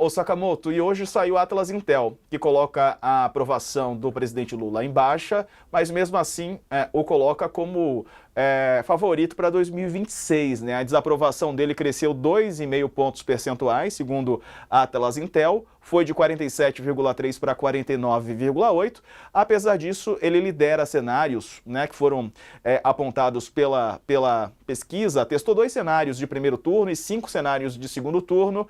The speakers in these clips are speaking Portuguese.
Ô Sakamoto, e hoje saiu o Atlas Intel, que coloca a aprovação do presidente Lula em baixa, mas mesmo assim o coloca como favorito para 2026, né? A desaprovação dele cresceu 2,5 pontos percentuais, segundo a Atlas Intel, foi de 47,3 para 49,8. Apesar disso, ele lidera cenários, né, que foram apontados pela pesquisa, testou 2 cenários de primeiro turno e 5 cenários de segundo turno.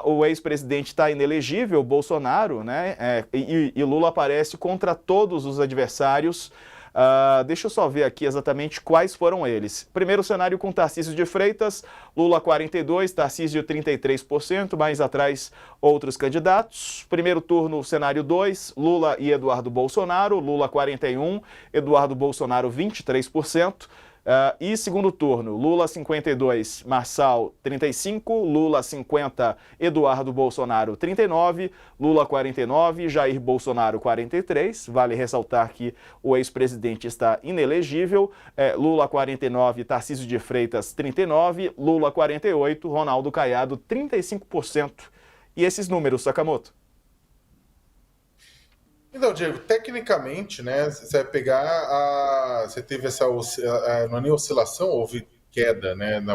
O ex-presidente está inelegível, Bolsonaro, né, e Lula aparece contra todos os adversários. Deixa eu só ver aqui exatamente quais foram eles. Primeiro cenário com Tarcísio de Freitas, Lula 42%, Tarcísio 33%, mais atrás outros candidatos. Primeiro turno, cenário 2, Lula e Eduardo Bolsonaro, Lula 41%, Eduardo Bolsonaro 23%. E segundo turno, Lula 52, Marçal 35, Lula 50, Eduardo Bolsonaro 39, Lula 49, Jair Bolsonaro 43. Vale ressaltar que o ex-presidente está inelegível. Lula 49, Tarcísio de Freitas 39, Lula 48, Ronaldo Caiado 35%. E esses números, Sakamoto? Então, Diego, tecnicamente, né, você vai pegar você teve essa não é nem oscilação, houve queda, né, na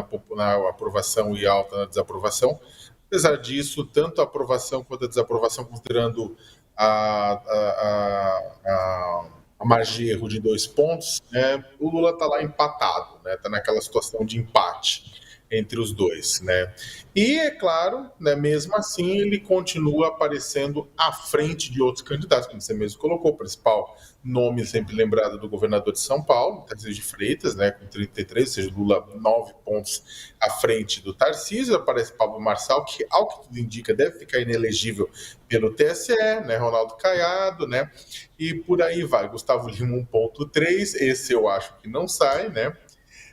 aprovação e alta na desaprovação. Apesar disso, tanto a aprovação quanto a desaprovação, considerando a, a, a, a margem de erro de 2 pontos, né, o Lula está lá empatado, né, está naquela situação de empate entre os dois, né? E é claro, né, mesmo assim ele continua aparecendo à frente de outros candidatos, como você mesmo colocou, o principal nome sempre lembrado do governador de São Paulo, Tarcísio de Freitas, né, com 33, ou seja, Lula 9 pontos à frente do Tarcísio. Aparece Pablo Marçal, que ao que tudo indica deve ficar inelegível pelo TSE, né, Ronaldo Caiado, né, e por aí vai. Gustavo Lima 1,3, esse eu acho que não sai, né.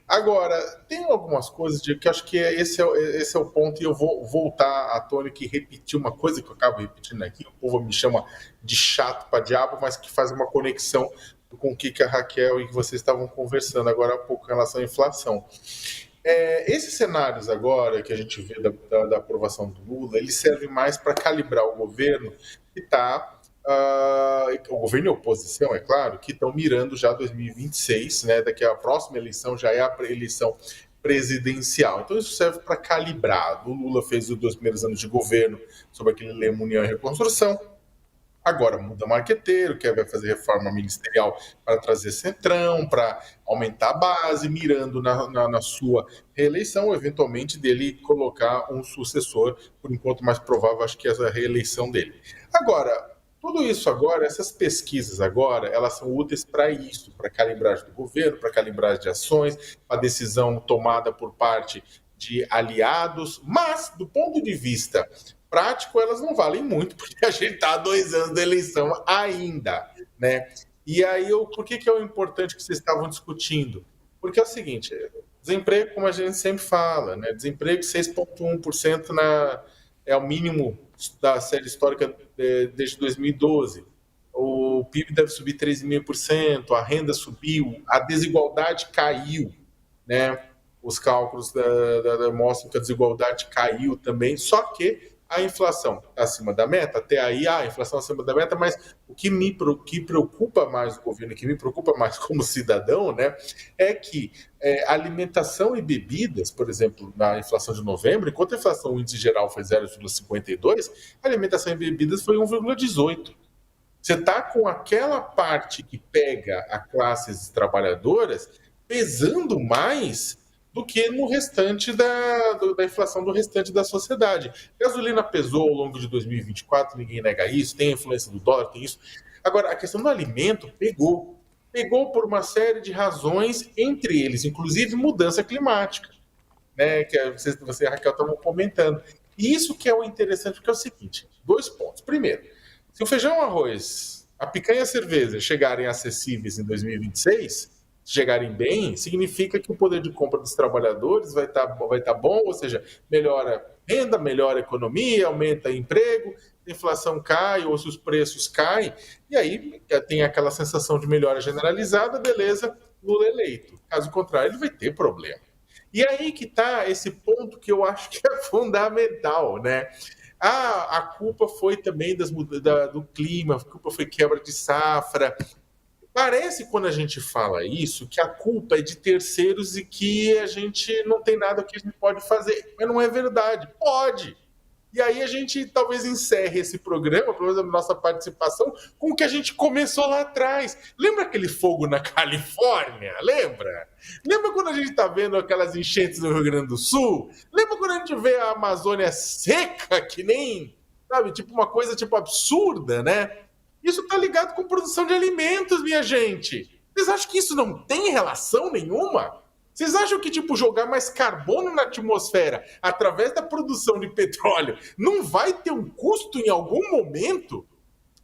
Agora, tem algumas coisas que eu acho que esse é o ponto, e eu vou voltar à tônica e repetir uma coisa que eu acabo repetindo aqui. O povo me chama de chato para diabo, mas que faz uma conexão com o que a Raquel e que vocês estavam conversando agora há pouco em relação à inflação. Esses cenários agora que a gente vê da aprovação do Lula, eles servem mais para calibrar o governo que está o governo e a oposição, é claro, que estão mirando já 2026, né? Daqui a próxima eleição já é a eleição presidencial. Então isso serve para calibrar. O Lula fez os 2 primeiros anos de governo sob aquele lema União e Reconstrução. Agora muda marqueteiro, vai fazer reforma ministerial para trazer centrão, para aumentar a base, mirando na sua reeleição, ou eventualmente dele colocar um sucessor, por enquanto mais provável, acho que é a reeleição dele. Agora, tudo isso agora, essas pesquisas agora, elas são úteis para isso, para calibragem do governo, para calibragem de ações, para decisão tomada por parte de aliados, mas do ponto de vista prático, elas não valem muito, porque a gente está há 2 anos da eleição ainda, né? E aí, por que é o importante que vocês estavam discutindo? Porque é o seguinte, desemprego, como a gente sempre fala, né? Desemprego 6,1% é o mínimo da série histórica desde 2012. O PIB deve subir 13,5%, a renda subiu, a desigualdade caiu, né? Os cálculos mostram que a desigualdade caiu também, só que a inflação está acima da meta, até aí a inflação acima da meta, mas o que preocupa mais o governo, o que me preocupa mais como cidadão, né, é que alimentação e bebidas, por exemplo, na inflação de novembro, enquanto a inflação, o índice geral foi 0,52, a alimentação e bebidas foi 1,18. Você está com aquela parte que pega a classes trabalhadoras pesando mais do que no restante da inflação do restante da sociedade. Gasolina pesou ao longo de 2024, ninguém nega isso, tem a influência do dólar, tem isso. Agora, a questão do alimento pegou. Pegou por uma série de razões, entre eles, inclusive, mudança climática, né, que você e a Raquel estavam comentando. E isso que é o interessante, porque é o seguinte, 2 pontos. Primeiro, se o feijão, arroz, a picanha e a cerveja chegarem acessíveis em 2026, chegarem bem, significa que o poder de compra dos trabalhadores vai estar bom, ou seja, melhora a renda, melhora a economia, aumenta o emprego, a inflação cai, ou se os preços caem, e aí tem aquela sensação de melhora generalizada, beleza, Lula eleito. Caso contrário, ele vai ter problema. E aí que está esse ponto que eu acho que é fundamental, né? Ah, a culpa foi também do clima, a culpa foi quebra de safra. Parece, quando a gente fala isso, que a culpa é de terceiros e que a gente não tem nada que a gente pode fazer. Mas não é verdade. Pode. E aí a gente talvez encerre esse programa, pelo menos a nossa participação, com o que a gente começou lá atrás. Lembra aquele fogo na Califórnia? Lembra? Lembra quando a gente está vendo aquelas enchentes no Rio Grande do Sul? Lembra quando a gente vê a Amazônia seca, que nem, sabe, tipo uma coisa tipo absurda, né? Isso está ligado com produção de alimentos, minha gente. Vocês acham que isso não tem relação nenhuma? Vocês acham que, tipo, jogar mais carbono na atmosfera através da produção de petróleo não vai ter um custo em algum momento?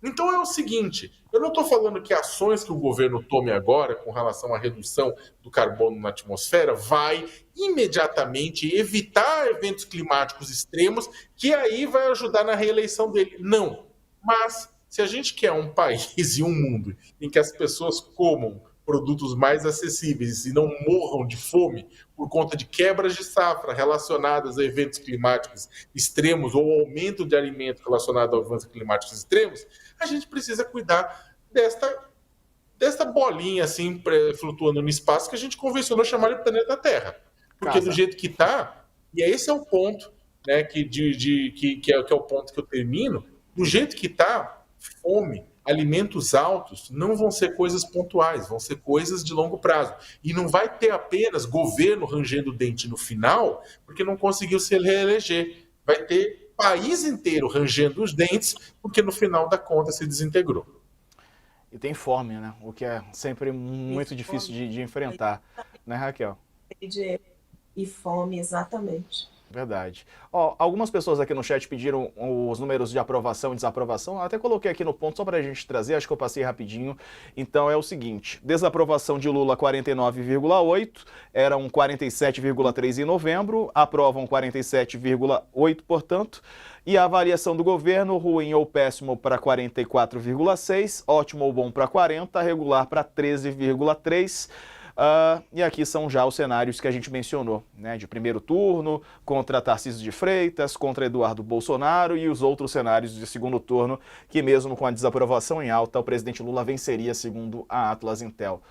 Então é o seguinte, eu não estou falando que ações que o governo tome agora com relação à redução do carbono na atmosfera vai imediatamente evitar eventos climáticos extremos, que aí vai ajudar na reeleição dele. Não. Mas se a gente quer um país e um mundo em que as pessoas comam produtos mais acessíveis e não morram de fome por conta de quebras de safra relacionadas a eventos climáticos extremos ou aumento de alimentos relacionado a eventos climáticos extremos, a gente precisa cuidar desta bolinha assim flutuando no espaço que a gente convencionou chamar de planeta Terra. Porque do jeito que está, e esse é o ponto, né, que é o ponto que eu termino, do jeito que está, fome, alimentos altos não vão ser coisas pontuais, vão ser coisas de longo prazo. E não vai ter apenas governo rangendo o dente no final, porque não conseguiu se reeleger. Vai ter país inteiro rangendo os dentes, porque no final da conta se desintegrou. E tem fome, né? O que é sempre muito difícil de enfrentar, né, Raquel? E fome, exatamente. Verdade. Ó, algumas pessoas aqui no chat pediram os números de aprovação e desaprovação. Eu até coloquei aqui no ponto só para a gente trazer, acho que eu passei rapidinho. Então é o seguinte: desaprovação de Lula 49,8, eram 47,3 em novembro, aprovam 47,8, portanto. E a avaliação do governo, ruim ou péssimo para 44,6, ótimo ou bom para 40, regular para 13,3. E aqui são já os cenários que a gente mencionou, né, de primeiro turno, contra Tarcísio de Freitas, contra Eduardo Bolsonaro e os outros cenários de segundo turno, que mesmo com a desaprovação em alta, o presidente Lula venceria, segundo a Atlas Intel.